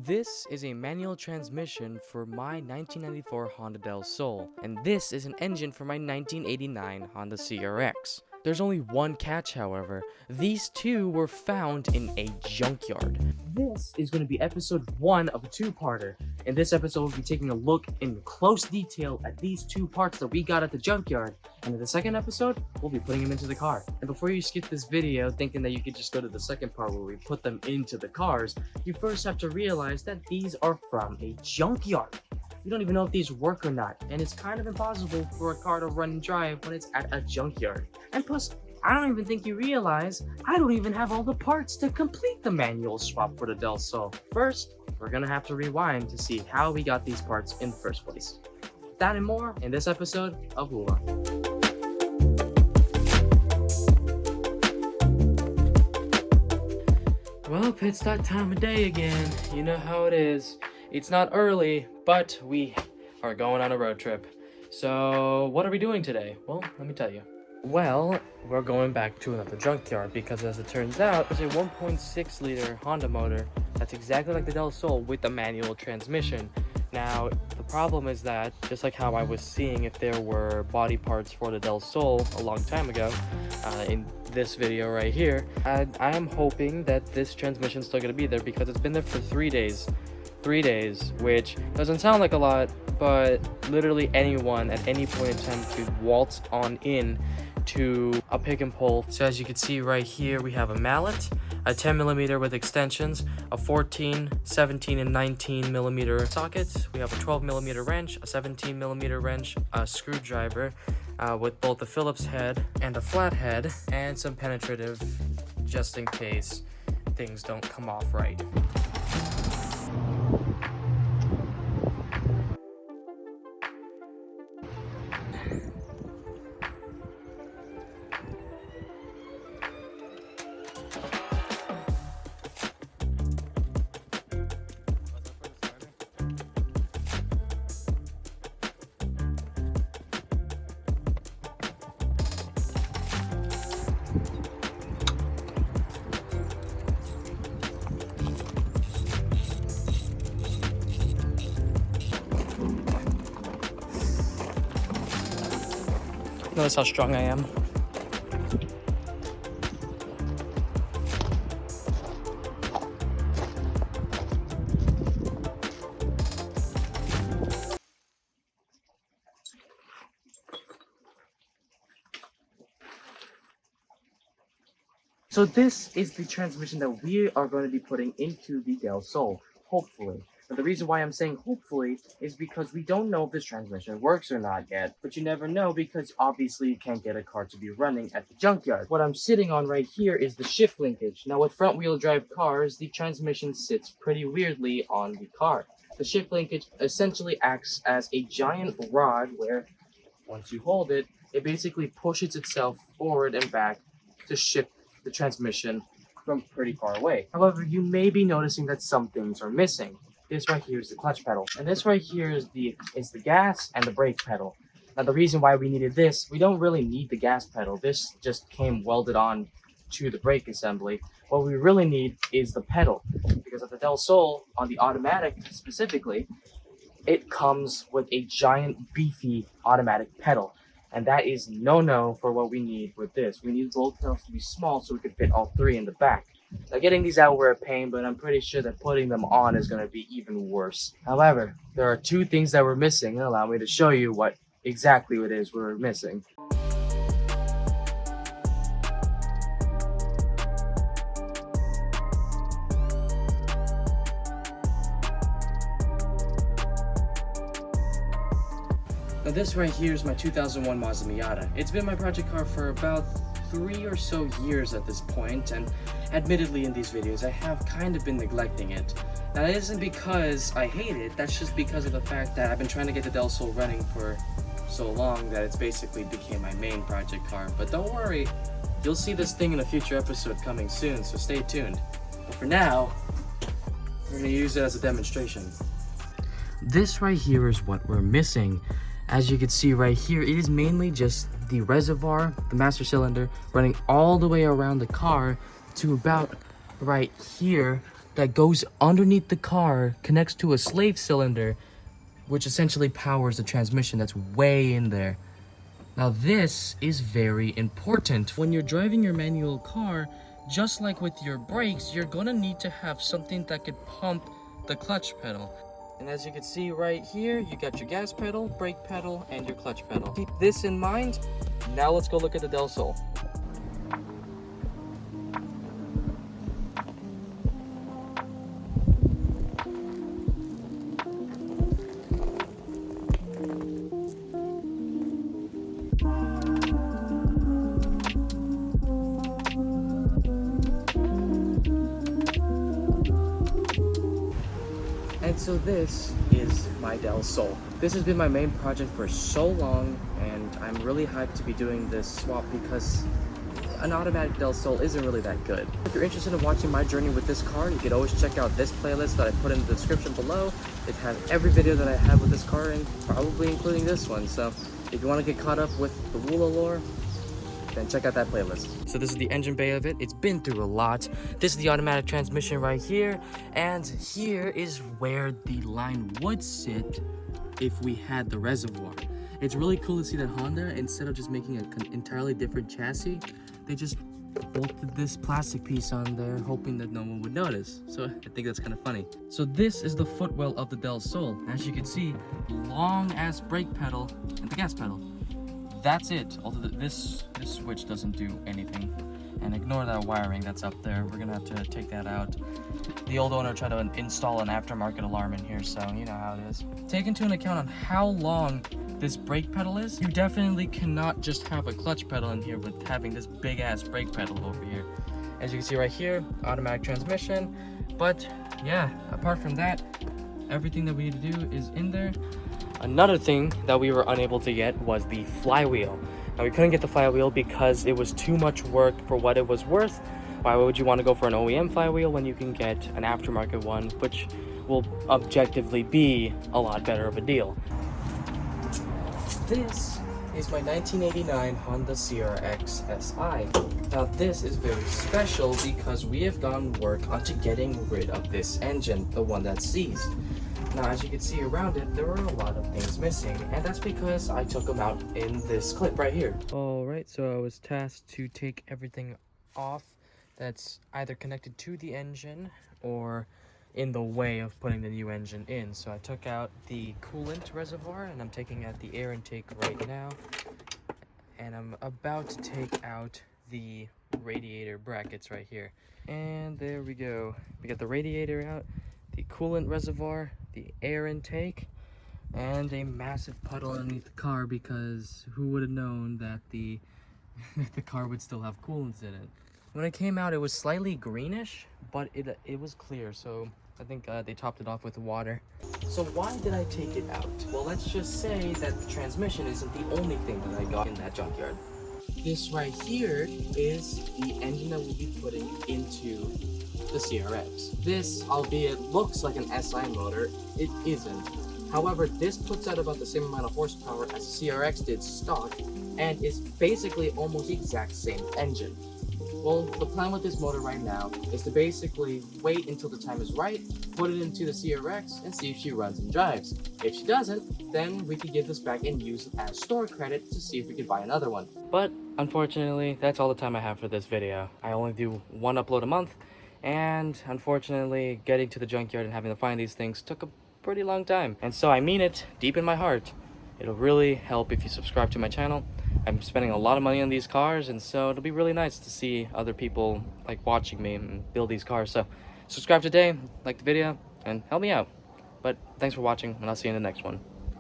This is a manual transmission for my 1994 Honda Del Sol, and this is an engine for my 1989 Honda CRX. There's only one catch, however. These two were found in a junkyard. This is going to be episode 1 of a two-parter. In this episode, we'll be taking a look in close detail at these two parts that we got at the junkyard. And in the second episode, we'll be putting them into the car. And before you skip this video thinking that you could just go to the second part where we put them into the cars, you first have to realize that these are from a junkyard. You don't even know if these work or not, and it's kind of impossible for a car to run and drive when it's at a junkyard. And plus, I don't even think you realize I don't even have all the parts to complete the manual swap for the Del Sol. First, we're gonna have to rewind to see how we got these parts in the first place. That and more in this episode of Wulla. Well, it's that time of day again. You know how it is. It's not early, but we are going on a road trip. So, what are we doing today? Well, let me tell you. Well, we're going back to another junkyard because, as it turns out, there's a 1.6 liter Honda motor that's exactly like the Del Sol with a manual transmission. Now, the problem is that, just like how I was seeing if there were body parts for the Del Sol a long time ago, in this video right here, I am hoping that this transmission's still going to be there because it's been there for 3 days. 3 days, which doesn't sound like a lot, but literally anyone at any point in time could waltz on in to a pick and pull. So as you can see right here, we have a mallet, a 10mm with extensions, a 14, 17, and 19mm socket. We have a 12mm wrench, a 17mm wrench, a screwdriver with both a Phillips head and a flat head, and some penetrative just in case things don't come off right. Notice how strong I am. So this is the transmission that we are going to be putting into the Del Sol, hopefully. But the reason why I'm saying hopefully is because we don't know if this transmission works or not yet, but you never know because obviously you can't get a car to be running at the junkyard. What I'm sitting on right here is the shift linkage. Now with front wheel drive cars, the transmission sits pretty weirdly on the car. The shift linkage essentially acts as a giant rod where once you hold it, it basically pushes itself forward and back to shift the transmission from pretty far away. However, you may be noticing that some things are missing. This right here is the clutch pedal, and this right here is the gas and the brake pedal. Now the reason why we needed this, we don't really need the gas pedal. This just came welded on to the brake assembly. What we really need is the pedal, because at the Del Sol, on the automatic specifically, it comes with a giant beefy automatic pedal. And that is no-no for what we need with this. We need both pedals to be small so we can fit all three in the back. Now getting these out were a pain, but I'm pretty sure that putting them on is going to be even worse. However, there are two things that we're missing, and allow me to show you what exactly it is we're missing. Now this right here is my 2001 Mazda Miata. It's been my project car for about 3 or so years at this point, and admittedly in these videos I have kind of been neglecting it. Now that isn't because I hate it, that's just because of the fact that I've been trying to get the Del Sol running for so long that it's basically became my main project car. But don't worry, you'll see this thing in a future episode coming soon, so stay tuned. But for now, we're going to use it as a demonstration. This right here is what we're missing. As you can see right here, it is mainly just the reservoir, the master cylinder, running all the way around the car to about right here that goes underneath the car, connects to a slave cylinder, which essentially powers the transmission that's way in there. Now this is very important. When you're driving your manual car, just like with your brakes, you're gonna need to have something that could pump the clutch pedal. And as you can see right here, you got your gas pedal, brake pedal, and your clutch pedal. Keep this in mind. Now let's go look at the Del Sol. And so this is my Del Sol. This has been my main project for so long, and I'm really hyped to be doing this swap because an automatic Del Sol isn't really that good. If you're interested in watching my journey with this car, you can always check out this playlist that I put in the description below. It has every video that I have with this car, and probably including this one. So if you want to get caught up with the Wulla lore, then check out that playlist. So this is the engine bay of it. It's been through a lot. This is the automatic transmission right here, and here is where the line would sit if we had the reservoir. It's really cool to see that Honda, instead of just making an entirely different chassis, they just bolted this plastic piece on there, hoping that no one would notice. So I think that's kind of funny. So this is the footwell of the Del Sol. As you can see, long ass brake pedal and the gas pedal. That's it. Although this switch doesn't do anything. And ignore that wiring that's up there. We're gonna have to take that out. The old owner tried to install an aftermarket alarm in here, so you know how it is. Take into account on how long this brake pedal is. You definitely cannot just have a clutch pedal in here with having this big ass brake pedal over here. As you can see right here, automatic transmission. But yeah, apart from that, everything that we need to do is in there. Another thing that we were unable to get was the flywheel. Now we couldn't get the flywheel because it was too much work for what it was worth. Why would you want to go for an OEM flywheel when you can get an aftermarket one, which will objectively be a lot better of a deal? This is my 1989 Honda CRX SI. Now this is very special because we have done work onto getting rid of this engine, the one that's seized. Now, as you can see around it, there are a lot of things missing, and that's because I took them out in this clip right here. Alright, so I was tasked to take everything off that's either connected to the engine or in the way of putting the new engine in. So I took out the coolant reservoir, and I'm taking out the air intake right now. And I'm about to take out the radiator brackets right here. And there we go. We got the radiator out, the coolant reservoir, the air intake, and a massive puddle underneath the car because who would have known that the car would still have coolants in it. When it came out, it was slightly greenish, but it was clear, so I think they topped it off with water. So why did I take it out? Well, let's just say that the transmission isn't the only thing that I got in that junkyard. This right here is the engine that we'll be putting into the CRX. This, albeit looks like an SI motor, it isn't. However, this puts out about the same amount of horsepower as the CRX did stock, and is basically almost the exact same engine. Well, the plan with this motor right now is to basically wait until the time is right, put it into the CRX, and see if she runs and drives. If she doesn't, then we could give this back and use it as store credit to see if we could buy another one. But unfortunately, that's all the time I have for this video. I only do one upload a month, and unfortunately, getting to the junkyard and having to find these things took a pretty long time. And so I mean it deep in my heart. It'll really help if you subscribe to my channel. I'm spending a lot of money on these cars, and so it'll be really nice to see other people like watching me and build these cars. So subscribe today, like the video, and help me out. But thanks for watching, and I'll see you in the next one.